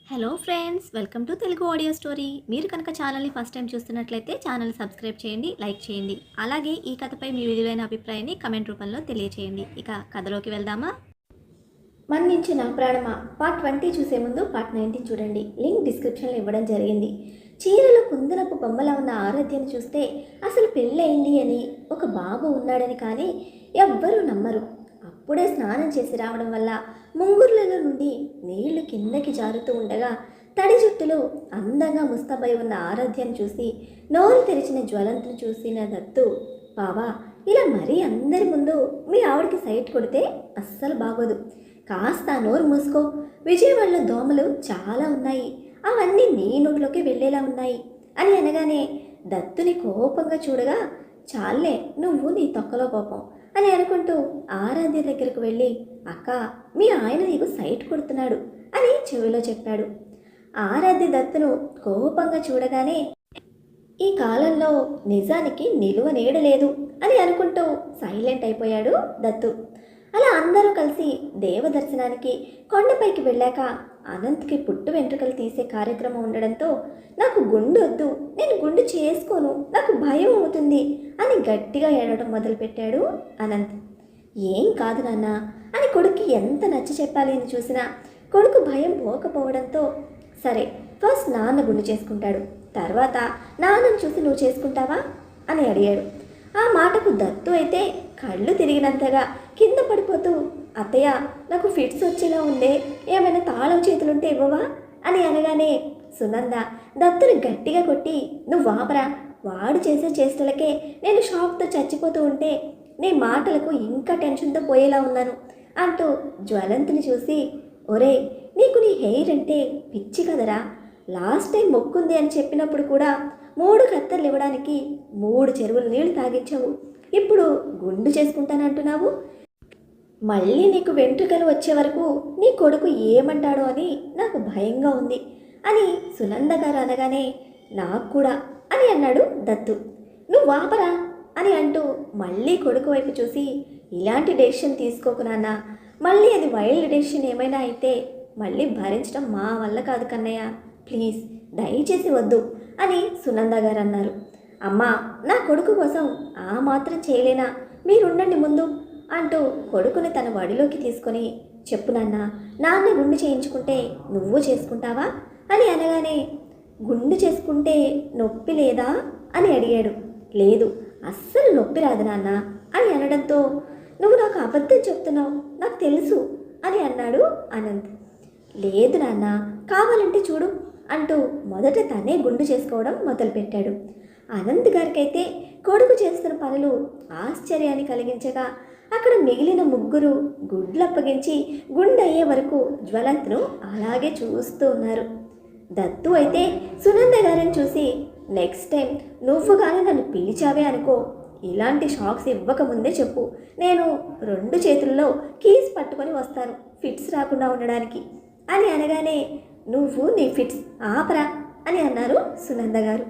Hello friends, welcome to Telugu audio story. మీరు కనుక ఛానల్ని ఫస్ట్ టైం చూస్తున్నట్లయితే ఛానల్ సబ్స్క్రైబ్ చేయండి, లైక్ చేయండి. అలాగే ఈ కథపై మీ విలువైన అభిప్రాయాన్ని కమెంట్ రూపంలో తెలియచేయండి. ఇక కథలోకి వెళ్దామా? మన్నించిన ప్రాణమా పార్ట్ 20 చూసే ముందు పార్ట్ 19 చూడండి. లింక్ డిస్క్రిప్షన్లో ఇవ్వడం జరిగింది. చీరలో కుందనపు బొమ్మలా ఉన్న ఆరాధ్యను చూస్తే అసలు పెళ్ళయింది అని, ఒక బాబు ఉన్నాడని కానీ ఎవ్వరూ నమ్మరు. అప్పుడే స్నానం చేసి రావడం వల్ల ముంగుర్లలో నుండి నీళ్లు కిందకి జారుతూ ఉండగా తడి జుట్టులో అందంగా ముస్తాబై ఉన్న ఆరాధ్యను చూసి నోరు తెరిచిన జ్వలంతును చూసిన దత్తు, బావా ఇలా మరీ అందరి ముందు మీ ఆవిడకి సైట్ కొడితే అస్సలు బాగోదు. కాస్త నోరు మూసుకో. విజయవాడలో దోమలు చాలా ఉన్నాయి, అవన్నీ నీ నోట్లోకి వెళ్ళేలా ఉన్నాయి అని అనగానే దత్తుని కోపంగా చూడగా, చాలే నువ్వు నీ తొక్కలో కోపం అని అనుకుంటూ ఆరాధ్య దగ్గరకు వెళ్ళి, అక్క మీ ఆయన నీకు సైట్ కొడుతున్నాడు అని చెవిలో చెప్పాడు. ఆరాధ్య దత్తును కోపంగా చూడగానే ఈ కాలంలో నిజానికి నిలువ నీడ లేదు అని అనుకుంటూ సైలెంట్ అయిపోయాడు దత్తు. అలా అందరూ కలిసి దేవదర్శనానికి కొండపైకి వెళ్ళాక అనంత్కి పుట్టు వెంట్రుకలు తీసే కార్యక్రమం ఉండడంతో, నాకు గుండు వద్దు, నేను గుండు చేసుకోను, నాకు భయం అవుతుంది అని గట్టిగా ఏడవడం మొదలుపెట్టాడు అనంత్. ఏం కాదు నాన్న అని కొడుక్కి ఎంత నచ్చ చెప్పాలి అని చూసినా కొడుకు భయం పోకపోవడంతో, సరే ఫస్ట్ నాన్న గుండు చేసుకుంటాడు, తర్వాత నాన్నను చూసి నువ్వు చేసుకుంటావా అని అడిగాడు. ఆ మాటకు దత్తు అయితే కళ్ళు తిరిగినంతగా కింద పడిపోతూ, అత్తయ్య నాకు ఫిట్స్ వచ్చేలా ఉందే, ఏమైనా తాళం చేతులుంటే ఇవ్వవా అని అనగానే సునంద దత్తుని గట్టిగా కొట్టి, నువ్వు వాపరా, వాడు చేసే చేష్టలకే నేను షాక్తో చచ్చిపోతూ ఉంటే నీ మాటలకు ఇంకా టెన్షన్తో పోయేలా ఉన్నాను అంటూ జ్వలంతుని చూసి, ఒరే నీకు నీ హెయిర్ అంటే పిచ్చి కదరా, లాస్ట్ టైం మొక్కుంది అని చెప్పినప్పుడు కూడా 3 కత్తెర్లు ఇవ్వడానికి 3 చెరువుల నీళ్లు తాగించావు, ఇప్పుడు గుండు చేసుకుంటానంటున్నావు, మళ్ళీ నీకు వెంట్రుకలు వచ్చే వరకు నీ కొడుకు ఏమంటాడో అని నాకు భయంగా ఉంది అని సునంద గారు అనగానే, నాకు కూడా అని అన్నాడు దత్తు. నువ్వు వాపరా అని అంటూ మళ్ళీ కొడుకు వైపు చూసి, ఇలాంటి డెసిషన్ తీసుకోకు నాన్న, మళ్ళీ అది వైల్డ్ డెసిషన్ ఏమైనా అయితే మళ్ళీ భరించడం మా వల్ల కాదు కన్నయ్య, ప్లీజ్ దయచేసి వద్దు అని సునంద గారు అన్నారు. అమ్మా నా కొడుకు కోసం ఆ మాత్రం చేయలేనా, మీరుండండి ముందు అంటూ కొడుకుని తన వడిలోకి తీసుకొని, చెప్పు నాన్న గుండు చేయించుకుంటే నువ్వు చేసుకుంటావా అని అనగానే, గుండు చేసుకుంటే నొప్పి లేదా అని అడిగాడు. లేదు అస్సలు నొప్పి రాదు నాన్న అని అనడంతో, నువ్వు నాకు అబద్ధం చెప్తున్నావు, నాకు తెలుసు అని అన్నాడు అనంత్. లేదు నాన్న, కావాలంటే చూడు అంటూ మొదట తనే గుండు చేసుకోవడం మొదలుపెట్టాడు. అనంత్ గారికైతే కొడుకు చేస్తున్న పనులు ఆశ్చర్యాన్ని కలిగించగా అక్కడ మిగిలిన 3 గుడ్లు అప్పగించి గుండు అయ్యే వరకు జ్వలంత్ను అలాగే చూస్తూ ఉన్నారు. దత్తు అయితే సునంద గారిని చూసి, నెక్స్ట్ టైం నువ్వు కానీ నన్ను పిలిచావే అనుకో, ఇలాంటి షాక్స్ ఇవ్వకముందే చెప్పు, నేను 2 చేతుల్లో కీస్ పట్టుకొని వస్తాను ఫిట్స్ రాకుండా ఉండడానికి అని అనగానే, నువ్వు నీ ఫిట్స్ ఆపరా అని అన్నారు సునంద గారు.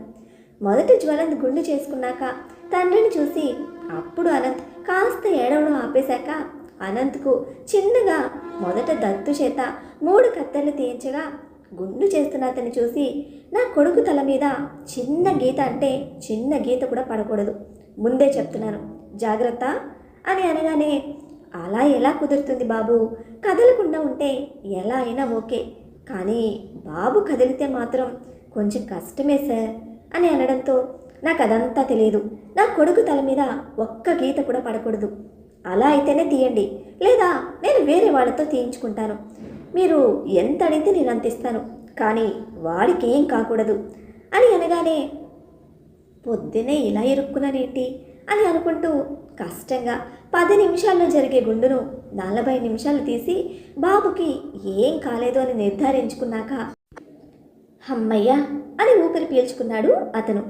మొదటి జ్వలంత్ గుండు చేసుకున్నాక తండ్రిని చూసి అప్పుడు అనంత్ కాస్త ఏడవడం ఆపేశాక అనంత్కు చిన్నగా మొదట దత్తు చేత 3 కత్తెర్లు తీయించగా గుండు చేస్తున్న అతన్ని చూసి, నా కొడుకు తల మీద చిన్న గీత అంటే చిన్న గీత కూడా పడకూడదు, ముందే చెప్తున్నాను జాగ్రత్త అని అనగానే, అలా ఎలా కుదురుతుంది బాబు, కదలకుండా ఉంటే ఎలా అయినా ఓకే, కానీ బాబు కదిలితే మాత్రం కొంచెం కష్టమే సార్ అని అనడంతో, నాకు అదంతా తెలియదు, నా కొడుకు తల మీద ఒక్క గీత కూడా పడకూడదు, అలా అయితేనే తీయండి, లేదా నేను వేరే వాళ్ళతో తీయించుకుంటాను, మీరు ఎంత అడిగితే నేను అంత ఇస్తాను, కానీ వాడికి ఏం కాకూడదు అని అనగానే, పొద్దునే ఇలా ఇరుక్కున్నానేంటి అని అనుకుంటూ కష్టంగా 10 నిమిషాల్లో జరిగే గుండును 40 నిమిషాలు తీసి బాబుకి ఏం కాలేదు అని నిర్ధారించుకున్నాక, అమ్మయ్య అని ఊపిరి పీల్చుకున్నాడు అతను.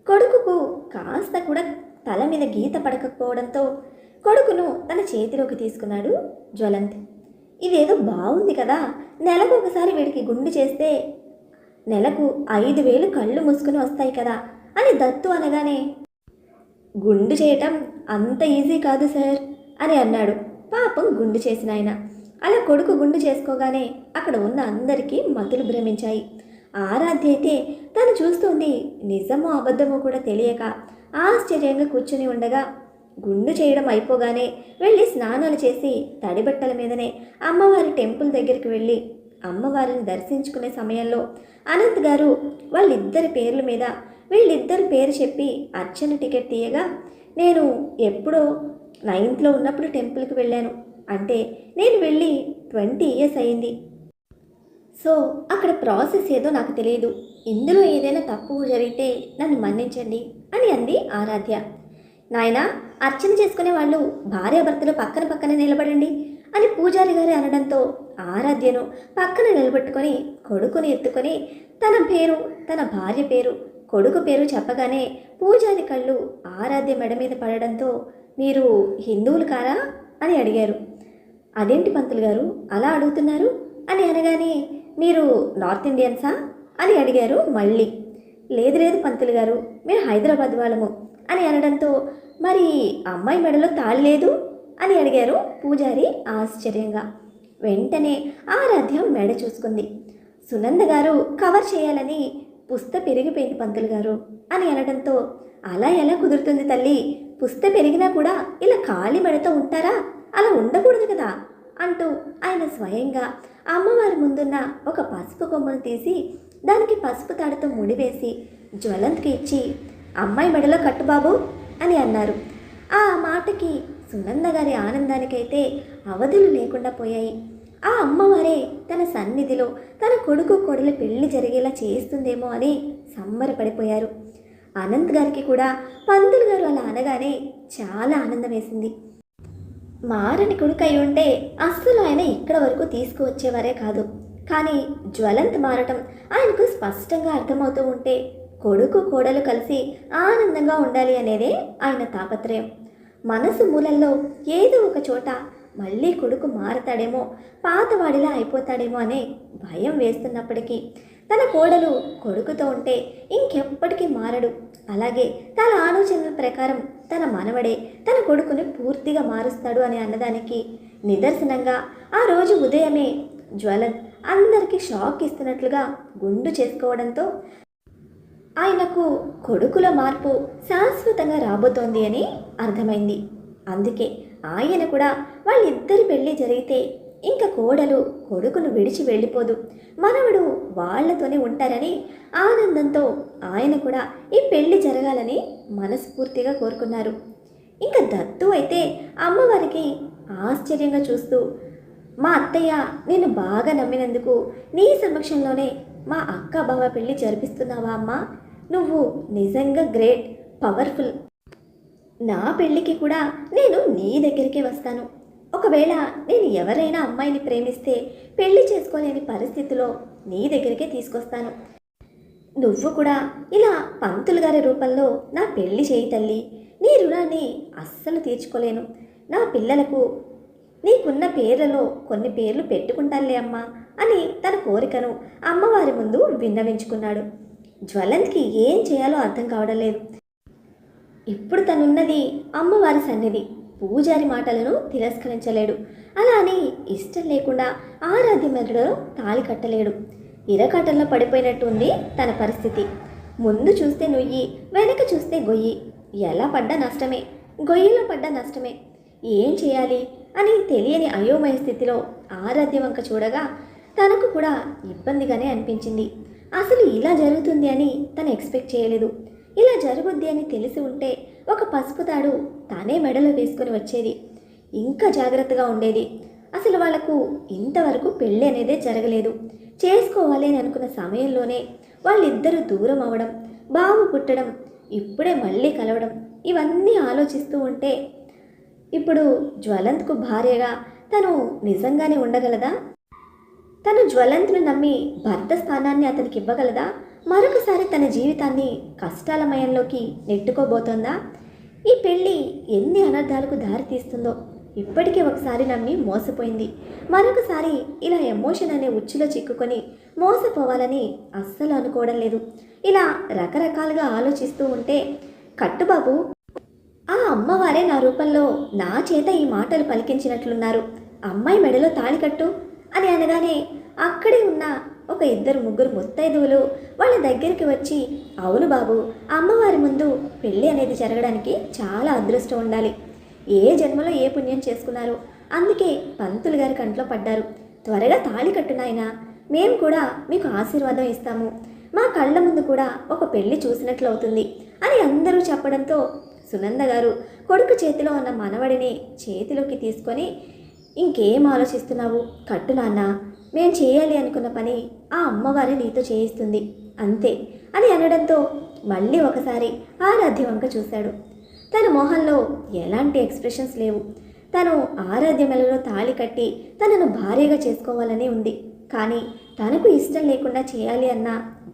కొడుకుకు కాస్త కూడా తల మీద గీత పడకపోవడంతో కొడుకును తన చేతిలోకి తీసుకున్నాడు జ్వలంత్. ఇదేదో బాగుంది కదా, నెలకు ఒకసారి వీడికి గుండు చేస్తే నెలకు 5,000 కళ్ళు మూసుకుని వస్తాయి కదా అని దత్తు అనగానే, గుండు చేయటం అంత ఈజీ కాదు సార్ అని అన్నాడు పాపం గుండు చేసిన ఆయన. అలా కొడుకు గుండు చేసుకోగానే అక్కడ ఉన్న అందరికీ మతులు భ్రమించాయి. ఆరాధ్య అయితే తను చూస్తుంది నిజమో అబద్ధమో కూడా తెలియక ఆశ్చర్యంగా కూర్చుని ఉండగా, గుండు చేయడం అయిపోగానే వెళ్ళి స్నానాలు చేసి తడిబట్టల మీదనే అమ్మవారి టెంపుల్ దగ్గరికి వెళ్ళి అమ్మవారిని దర్శించుకునే సమయంలో అనంత్ గారు వాళ్ళిద్దరి పేర్ల మీద వీళ్ళిద్దరి పేరు చెప్పి అర్చన టికెట్ తీయగా, నేను ఎప్పుడో 9th ఉన్నప్పుడు టెంపుల్కి వెళ్ళాను, అంటే నేను వెళ్ళి 20 years అయింది. సో అక్కడ ప్రాసెస్ ఏదో నాకు తెలియదు, ఇందులో ఏదైనా తప్పు జరిగితే నన్ను మన్నించండి అని అంది ఆరాధ్య. నాయనా, అర్చన చేసుకునే వాళ్ళు భార్యాభర్తలు పక్కన పక్కన నిలబడండి అని పూజారి గారు అనడంతో ఆరాధ్యను పక్కన నిలబెట్టుకొని కొడుకుని ఎత్తుకొని తన పేరు, తన భార్య పేరు, కొడుకు పేరు చెప్పగానే పూజారి కళ్ళు ఆరాధ్య మెడ మీద పడడంతో, మీరు హిందువులు కారా అని అడిగారు. అదేంటి పంతులు గారు అలా అడుగుతున్నారు అని అనగానే, మీరు నార్త్ ఇండియన్సా అని అడిగారు మళ్ళీ. లేదు లేదు పంతులు గారు, మేము హైదరాబాద్ వాళ్ళము అని అనడంతో, మరి అమ్మాయి మెడలో తాళి లేదు అని అడిగారు పూజారి ఆశ్చర్యంగా. వెంటనే ఆరాధ్య మెడ చూసుకుంది. సునంద గారు కవర్ చేయాలని పుస్త పెరిగిపోయింది పంతులు గారు అని అనడంతో, అలా ఎలా కుదురుతుంది తల్లి, పుస్త పెరిగినా కూడా ఇలా ఖాళీ మెడతో ఉంటారా, అలా ఉండకూడదు కదా అంటూ ఆయన స్వయంగా అమ్మవారి ముందున్న ఒక పసుపు కొమ్మను తీసి దానికి పసుపు తాడుతో ముడివేసి జ్వలంత్కి ఇచ్చి, అమ్మాయి మెడలో కట్టుబాబు అని అన్నారు. ఆ మాటకి సునంద గారి ఆనందానికైతే అవధులు లేకుండా పోయాయి. ఆ అమ్మవారే తన సన్నిధిలో తన కొడుకు కొడలు పెళ్లి జరిగేలా చేస్తుందేమో అని సంబరపడిపోయారు. అనంత్ గారికి కూడా పంతులు గారు అలా అనగానే చాలా ఆనందం వేసింది. మారని కొడుకు అయి ఉంటే అస్సలు ఆయన ఇక్కడ వరకు తీసుకువచ్చేవారే కాదు. కానీ జ్వలంత్ మారటం ఆయనకు స్పష్టంగా అర్థమవుతూ ఉంటే కొడుకు కోడలు కలిసి ఆనందంగా ఉండాలి అనేదే ఆయన తాపత్రయం. మనసు మూలల్లో ఏదో ఒక చోట మళ్ళీ కొడుకు మారతాడేమో, పాతవాడిలా అయిపోతాడేమో అనే భయం వేస్తున్నప్పటికీ తన కోడలు కొడుకుతో ఉంటే ఇంకెప్పటికీ మారడు, అలాగే తన ఆలోచనల ప్రకారం తన మనవడే తన కొడుకుని పూర్తిగా మారుస్తాడు అని అన్నదానికి నిదర్శనంగా ఆ రోజు ఉదయమే జ్వలంత్ అందరికీ షాక్ ఇస్తున్నట్లుగా గుండు చేసుకోవడంతో ఆయనకు కొడుకుల మార్పు శాశ్వతంగా రాబోతోంది అని అర్థమైంది. అందుకే ఆయన కూడా వాళ్ళిద్దరి పెళ్ళి జరిగితే ఇంకా కోడలు కొడుకును విడిచి వెళ్ళిపోదు, మనవడు వాళ్లతోనే ఉంటారని ఆనందంతో ఆయన కూడా ఈ పెళ్లి జరగాలని మనస్ఫూర్తిగా కోరుకున్నారు. ఇంకా దత్తు అయితే అమ్మవారికి ఆశ్చర్యంగా చూస్తూ, మా అత్తయ్య నేను బాగా నమ్మినందుకు నీ సమక్షంలోనే మా అక్క బావ పెళ్ళి జరిపిస్తున్నావా అమ్మా, నువ్వు నిజంగా గ్రేట్, పవర్ఫుల్. నా పెళ్ళికి కూడా నేను నీ దగ్గరికే వస్తాను. ఒకవేళ నేను ఎవరైనా అమ్మాయిని ప్రేమిస్తే పెళ్లి చేసుకోలేని పరిస్థితిలో నీ దగ్గరికే తీసుకొస్తాను. నువ్వు కూడా ఇలా పంతులు గారి రూపంలో నా పెళ్లి చేయి తల్లి, నీ రుణాన్ని అస్సలు తీర్చుకోలేను. నా పిల్లలకు నీకున్న పేర్లలో కొన్ని పేర్లు పెట్టుకుంటానులే అమ్మా అని తన కోరికను అమ్మవారి ముందు విన్నవించుకున్నాడు. జ్వలంత్కి ఏం చేయాలో అర్థం కావడం లేదు. ఇప్పుడు తనున్నది అమ్మవారి సన్నిధి, పూజారి మాటలను తిరస్కరించలేడు. అలా అని ఇష్టం లేకుండా ఆరాధ్య మెడలో తాళి కట్టలేడు. ఇరకాటంలో పడిపోయినట్టు ఉంది తన పరిస్థితి. ముందు చూస్తే నొయ్యి, వెనక చూస్తే గొయ్యి, ఎలా పడ్డా నష్టమే, గొయ్యిలో పడ్డా నష్టమే, ఏం చేయాలి అని తెలియని అయోమయ స్థితిలో ఆరాధ్య వంక చూడగా తనకు కూడా ఇబ్బందిగానే అనిపించింది. అసలు ఇలా జరుగుతుంది అని తను ఎక్స్పెక్ట్ చేయలేదు. ఇలా జరుగుద్ది అని తెలిసి ఉంటే ఒక పసుపు తాడు తానే మెడలో వేసుకొని వచ్చేది, ఇంకా జాగ్రత్తగా ఉండేది. అసలు వాళ్లకు ఇంతవరకు పెళ్ళి అనేదే జరగలేదు. చేసుకోవాలి అని అనుకున్న సమయంలోనే వాళ్ళిద్దరూ దూరం అవ్వడం, బాబు పుట్టడం, ఇప్పుడే మళ్ళీ కలవడం, ఇవన్నీ ఆలోచిస్తూ ఉంటే ఇప్పుడు జ్వలంత్కు భార్యగా తను నిజంగానే ఉండగలదా? తను జ్వలంత్ను నమ్మి భర్త స్థానాన్ని అతనికి ఇవ్వగలదా? మరొకసారి తన జీవితాన్ని కష్టాలమయంలోకి నెట్టుకోబోతోందా? ఈ పెళ్ళి ఎన్ని అనర్థాలకు దారితీస్తుందో. ఇప్పటికే ఒకసారి నమ్మి మోసపోయింది, మరొకసారి ఇలా ఎమోషన్ అనే ఉచ్చులో చిక్కుకొని మోసపోవాలని అస్సలు అనుకోవడం లేదు. ఇలా రకరకాలుగా ఆలోచిస్తూ ఉంటే, కట్టుబాబు, ఆ అమ్మవారే నా రూపంలో నా చేత ఈ మాటలు పలికించినట్లున్నారు, అమ్మాయి మెడలో తాళి కట్టు అని అనగానే అక్కడే ఉన్న ఒక ఇద్దరు ముగ్గురు ముత్తైదువులు వాళ్ళ దగ్గరికి వచ్చి, అవును బాబు, అమ్మవారి ముందు పెళ్ళి అనేది జరగడానికి చాలా అదృష్టం ఉండాలి, ఏ జన్మలో ఏ పుణ్యం చేసుకున్నారు, అందుకే పంతులు గారి కంట్లో పడ్డారు, త్వరగా తాళి కట్టు నాయనా, మేము కూడా మీకు ఆశీర్వాదం ఇస్తాము, మా కళ్ళ ముందు కూడా ఒక పెళ్లి చూసినట్లు అవుతుంది అని అందరూ చెప్పడంతో సునంద గారు కొడుకు చేతిలో ఉన్న మనవడిని చేతిలోకి తీసుకొని, ఇంకేం ఆలోచిస్తున్నావు, కట్టు నాన్న, మేం చేయాలి అనుకున్న పని ఆ అమ్మవారి నీతో చేయిస్తుంది అంతే అని అనడంతో మళ్ళీ ఒకసారి ఆరాధ్య వంక చూశాడు. తన మొహంలో ఎలాంటి ఎక్స్ప్రెషన్స్ లేవు. తను ఆరాధ్య మెలలో తాళి కట్టి తనను భార్యగా చేసుకోవాలని ఉంది, కానీ తనకు ఇష్టం లేకుండా చేయాలి అన్న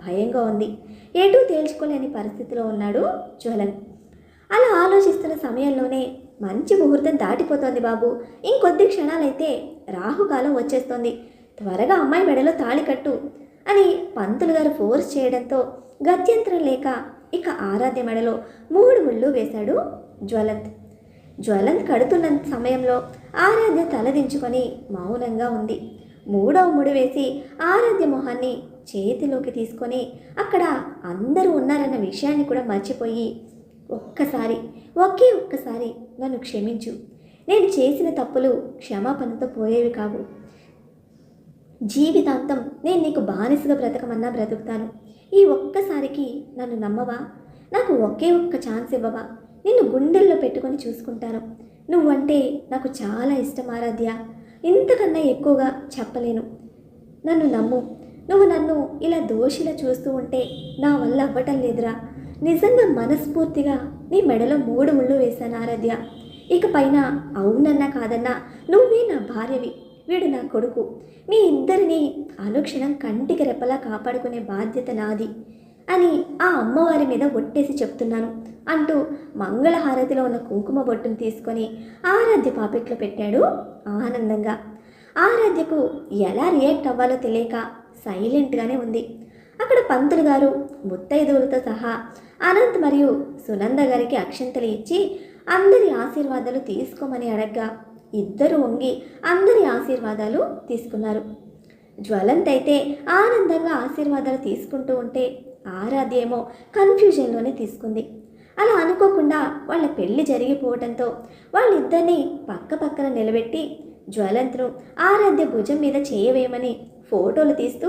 భయంగా ఉంది. ఎటూ తేల్చుకోలేని పరిస్థితిలో ఉన్నాడు జ్వలన్. అలా ఆలోచిస్తున్న సమయంలోనే మంచి ముహూర్తం దాటిపోతోంది బాబు, ఇంకొద్ది క్షణాలైతే రాహుకాలం వచ్చేస్తోంది, త్వరగా అమ్మాయి మెడలో తాళి కట్టు అని పంతులు గారు ఫోర్స్ చేయడంతో గత్యంతరం లేక ఇక ఆరాధ్య మెడలో 3 ముళ్ళు వేశాడు జ్వలంత్. జ్వలంత్ కడుతున్న సమయంలో ఆరాధ్య తలదించుకొని మౌనంగా ఉంది. 3వ ముడి వేసి ఆరాధ్య మొహాన్ని చేతిలోకి తీసుకొని అక్కడ అందరూ ఉన్నారన్న విషయాన్ని కూడా మర్చిపోయి, ఒకే ఒక్కసారి నన్ను క్షమించు, నేను చేసిన తప్పులు క్షమాపణతో పోయేవి కావు, జీవితాంతం నేను నీకు బానిసగా బ్రతకమన్నా బ్రతుకుతాను, ఈ ఒక్కసారికి నన్ను నమ్మవా, నాకు ఒకే ఒక్క ఛాన్స్ ఇవ్వవా, నిన్ను గుండెల్లో పెట్టుకొని చూసుకుంటాను, నువ్వంటే నాకు చాలా ఇష్టం ఆరాధ్య, ఇంతకన్నా ఎక్కువగా చెప్పలేను, నన్ను నమ్ము, నువ్వు నన్ను ఇలా దోషిలా చూస్తూ ఉంటే నా వల్ల అవ్వటం లేదురా, నిజంగా మనస్ఫూర్తిగా నీ మెడలో 3 ముళ్ళు వేశాను ఆరాధ్య, ఇక పైన అవునన్నా కాదన్నా నువ్వే నా భార్యవి, వీడు నా కొడుకు, మీ ఇద్దరిని అనుక్షణం కంటికి రెప్పలా కాపాడుకునే బాధ్యత నాది అని ఆ అమ్మవారి మీద ఒట్టేసి చెప్తున్నాను అంటూ మంగళహారతిలో ఉన్న కుంకుమ బొట్టును తీసుకొని ఆరాధ్య పాపెట్లో పెట్టాడు ఆనందంగా. ఆరాధ్యకు ఎలా రియాక్ట్ అవ్వాలో తెలియక సైలెంట్గానే ఉంది. అక్కడ పంతులు గారు ముత్తైదువులతో సహా అనంత్ మరియు సునంద గారికి అక్షంతలు ఇచ్చి అందరి ఆశీర్వాదాలు తీసుకోమని అడగ్గా ఇద్దరు వంగి అందరి ఆశీర్వాదాలు తీసుకున్నారు. జ్వలంత్ అయితే ఆనందంగా ఆశీర్వాదాలు తీసుకుంటూ ఉంటే ఆరాధ్య ఏమో కన్ఫ్యూజన్లోనే తీసుకుంది. అలా అనుకోకుండా వాళ్ళ పెళ్లి జరిగిపోవడంతో వాళ్ళిద్దరినీ పక్కన నిలబెట్టి జ్వలంత్ను ఆరాధ్య భుజం మీద చేయవేయమని ఫోటోలు తీస్తూ,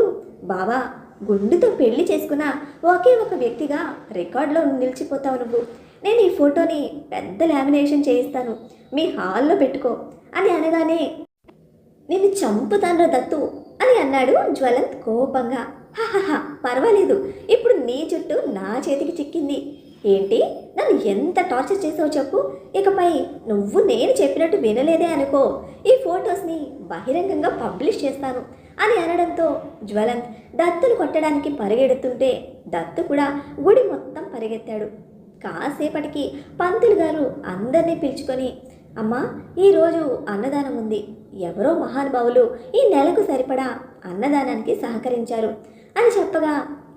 బావా, గుండుతో పెళ్లి చేసుకున్న ఒకే ఒక వ్యక్తిగా రికార్డులో నిలిచిపోతావు నువ్వు, నేను ఈ ఫోటోని పెద్ద లామినేషన్ చేయిస్తాను, మీ హాల్లో పెట్టుకో అని అనగానే, నిన్ను చంపుతాను దత్తు అని అన్నాడు జ్వలంత్ కోపంగా. హాహాహా, పర్వాలేదు, ఇప్పుడు నీ జుట్టు నా చేతికి చిక్కింది, ఏంటి నన్ను ఎంత టార్చర్ చేసావు చెప్పు, ఇకపై నువ్వు నేను చెప్పినట్టు వినలేదే అనుకో, ఈ ఫొటోస్ని బహిరంగంగా పబ్లిష్ చేస్తాను అని అనడంతో జ్వలంత్ దత్తును కొట్టడానికి పరిగెడుతుంటే దత్తు కూడా గుడి మొత్తం పరిగెత్తాడు. కాసేపటికి పంతులు గారు అందరినీ పిలుచుకొని, అమ్మా, ఈరోజు అన్నదానం ఉంది, ఎవరో మహానుభావులు ఈ నెలకు సరిపడా అన్నదానానికి సహకరించారు అని చెప్పగా,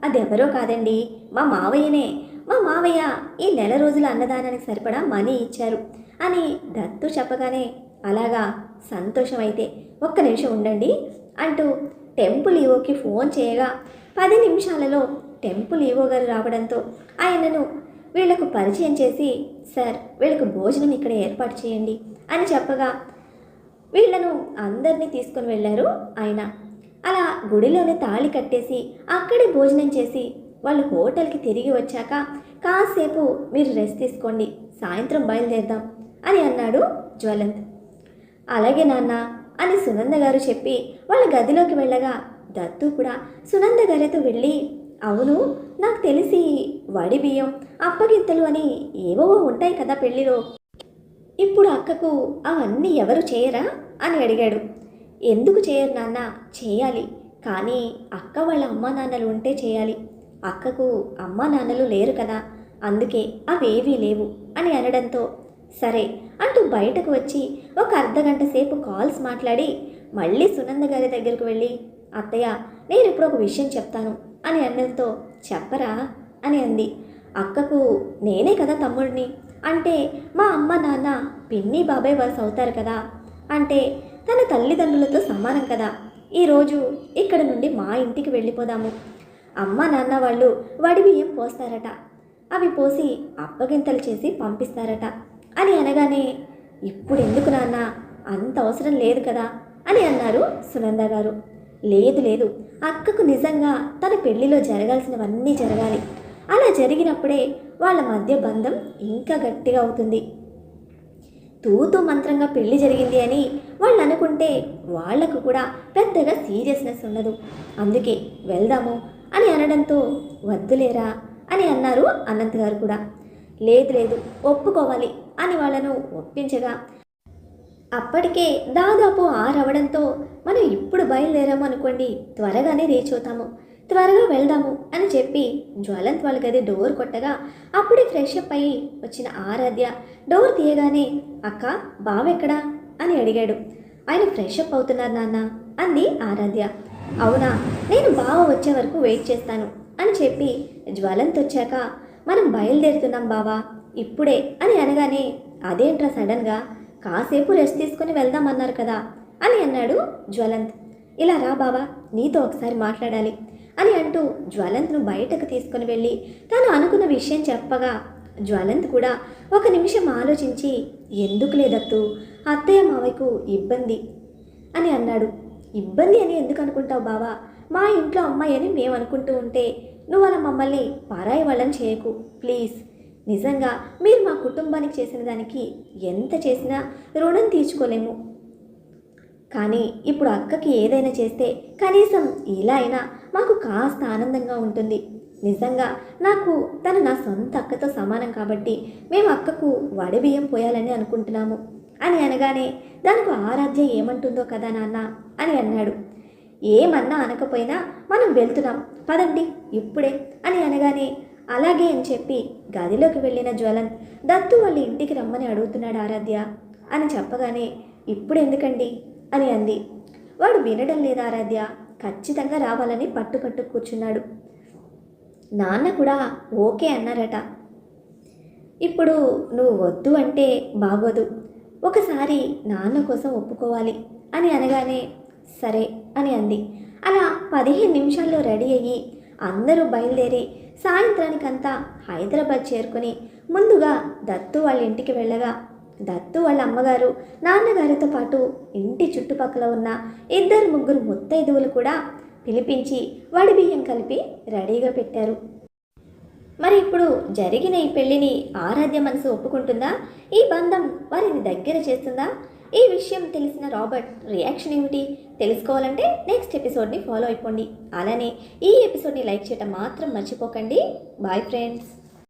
అదెవరో కాదండి, మా మావయ్యనే, మా మావయ్య ఈ నెల రోజుల అన్నదానానికి సరిపడా మనీ ఇచ్చారు అని దత్తు చెప్పగానే, అలాగా, సంతోషమైతే ఒక్క నిమిషం ఉండండి అంటూ టెంపుల్ ఈవోకి ఫోన్ చేయగా 10 నిమిషాలలో టెంపుల్ ఈవో గారు రావడంతో ఆయనను వీళ్లకు పరిచయం చేసి, సార్, వీళ్ళకు భోజనం ఇక్కడ ఏర్పాటు చేయండి అని చెప్పగా వీళ్లను అందరినీ తీసుకొని వెళ్ళారు ఆయన. అలా గుడిలోనే తాళి కట్టేసి అక్కడే భోజనం చేసి వాళ్ళు హోటల్కి తిరిగి వచ్చాక, కాసేపు మీరు రెస్ట్ తీసుకోండి, సాయంత్రం బయలుదేరదాం అని అన్నాడు జ్వలంత్. అలాగే నాన్న అని సునంద గారు చెప్పి వాళ్ళ గదిలోకి వెళ్ళగా దత్తు కూడా సునంద గారితో వెళ్ళి, అవును, నాకు తెలిసి వడి బియ్యం, అప్పగింతలు అని ఏవో ఉంటాయి కదా పెళ్లిలో, ఇప్పుడు అక్కకు అవన్నీ ఎవరు చేయరా అని అడిగాడు. ఎందుకు చేయరు నాన్న, చేయాలి, కానీ అక్క వాళ్ళ అమ్మా నాన్నలు ఉంటే చేయాలి, అక్కకు అమ్మా నాన్నలు లేరు కదా, అందుకే అవేవీ లేవు అని అనడంతో, సరే అంటూ బయటకు వచ్చి ఒక అర్ధగంట సేపు కాల్స్ మాట్లాడి మళ్ళీ సునంద గారి దగ్గరకు వెళ్ళి, అత్తయ్య, నేను ఇప్పుడు ఒక విషయం చెప్తాను అని అనడంతో, చెప్పరా అని అంది. అక్కకు నేనే కదా తమ్ముడిని, అంటే మా అమ్మ నాన్న పిన్ని బాబాయ్ వరుస అవుతారు కదా, అంటే తన తల్లిదండ్రులతో సమానం కదా. ఈరోజు ఇక్కడ నుండి మా ఇంటికి వెళ్ళిపోదాము. అమ్మ నాన్న వాళ్ళు వడి బియ్యం పోస్తారట, అవి పోసి అప్పగింతలు చేసి పంపిస్తారట అని అనగానే, ఇప్పుడు ఎందుకు నాన్న, అంత అవసరం లేదు కదా అని అన్నారు సునంద గారు. లేదు లేదు, అక్కకు నిజంగా తన పెళ్లిలో జరగాల్సినవన్నీ జరగాలి. అలా జరిగినప్పుడే వాళ్ళ మధ్య బంధం ఇంకా గట్టిగా అవుతుంది. తూతూ మంత్రంగా పెళ్లి జరిగింది అని వాళ్ళు అనుకుంటే వాళ్లకు కూడా పెద్దగా సీరియస్నెస్ ఉండదు. అందుకే వెళ్దాము అని అనడంతో, వద్దులేరా అని అన్నారు అనంత్ గారు కూడా. లేదు లేదు, ఒప్పుకోవాలి అని వాళ్ళను ఒప్పించగా, అప్పటికే దాదాపు 6 అవడంతో మనం ఇప్పుడు బయలుదేరాము అనుకోండి, త్వరగానే రీచ్ అవుతాము, త్వరగా వెళ్దాము అని చెప్పి జ్వలంత్ వాళ్ళ గది డోర్ కొట్టగా అప్పుడే ఫ్రెష్ అప్ అయ్యి వచ్చిన ఆరాధ్య డోర్ తీయగానే, అక్క బావెక్కడా అని అడిగాడు. ఆయన ఫ్రెష్ అప్ అవుతున్నారు నాన్న అంది ఆరాధ్య. అవునా, నేను బావ వచ్చే వరకు వెయిట్ చేస్తాను అని చెప్పి జ్వలంత్ వచ్చాక, మనం బయలుదేరుతున్నాం బావా ఇప్పుడే అని అనగానే, అదేంట్రా సడన్గా, కాసేపు రెస్ట్ తీసుకుని వెళ్దామన్నారు కదా అని అన్నాడు జ్వలంత్. ఇలా రా బావా, నీతో ఒకసారి మాట్లాడాలి అని అంటూ జ్వలంత్ను బయటకు తీసుకుని వెళ్ళి తను అనుకున్న విషయం చెప్పగా, జ్వలంత్ కూడా 1 నిమిషం ఆలోచించి, ఎందుకు లేదత్తు, అత్తయ్య మావయ్యకు ఇబ్బంది అని అన్నాడు. ఇబ్బంది అని ఎందుకు అనుకుంటావు బావా, మా ఇంట్లో అమ్మాయి అని మేము అనుకుంటూ ఉంటే నువ్వు అలా మమ్మల్ని పరాయి వాళ్ళని చేయకు ప్లీజ్. నిజంగా మీరు మా కుటుంబానికి చేసిన దానికి ఎంత చేసినా రుణం తీర్చుకోలేము. కానీ ఇప్పుడు అక్కకి ఏదైనా చేస్తే కనీసం ఇలా అయినా మాకు కాస్త ఆనందంగా ఉంటుంది. నిజంగా నాకు తను నా సొంత అక్కతో సమానం కాబట్టి మేము అక్కకు వడి బియ్యం పోయాలని అనుకుంటున్నాము అని అనగానే, దానికి ఆరాధ్య ఏమంటుందో కదా నాన్న అని అన్నాడు. ఏమన్నా అనకపోయినా మనం వెళ్తున్నాం పదండి ఇప్పుడే అని అనగానే, అలాగే అని చెప్పి గదిలోకి వెళ్ళిన జ్వలంత్ దత్తు వాళ్ళ ఇంటికి రమ్మని అడుగుతున్నాడు ఆరాధ్య అని చెప్పగానే, ఇప్పుడు ఎందుకండి అని అంది. వాడు వినడం లేదు ఆరాధ్య, ఖచ్చితంగా రావాలని పట్టుకట్టు కూర్చున్నాడు. నాన్న కూడా ఓకే అన్నారట. ఇప్పుడు నువ్వు వద్దు అంటే బాగోదు, ఒకసారి నాన్న కోసం ఒప్పుకోవాలి అని అనగానే, సరే అని అంది. అలా 15 నిమిషాల్లో రెడీ అయ్యి అందరూ బయలుదేరి సాయంత్రానికంతా హైదరాబాద్ చేరుకుని ముందుగా దత్తు వాళ్ళ ఇంటికి వెళ్ళగా, దత్తు వాళ్ళ అమ్మగారు నాన్నగారితో పాటు ఇంటి చుట్టుపక్కల ఉన్న 2-3 ముత్తైదువులు కూడా పిలిపించి వడి బియ్యం కలిపి రెడీగా పెట్టారు. మరి ఇప్పుడు జరిగిన ఈ పెళ్లిని ఆరాధ్య మనసు ఒప్పుకుంటుందా? ఈ బంధం వారిని దగ్గర చేస్తుందా? ఈ విషయం తెలిసిన రాబర్ట్ రియాక్షన్ ఏమిటి తెలుసుకోవాలంటే నెక్స్ట్ ఎపిసోడ్ని ఫాలో అయిపోండి. అలానే ఈ ఎపిసోడ్ని లైక్ చేయడం మాత్రం మర్చిపోకండి. Bye friends.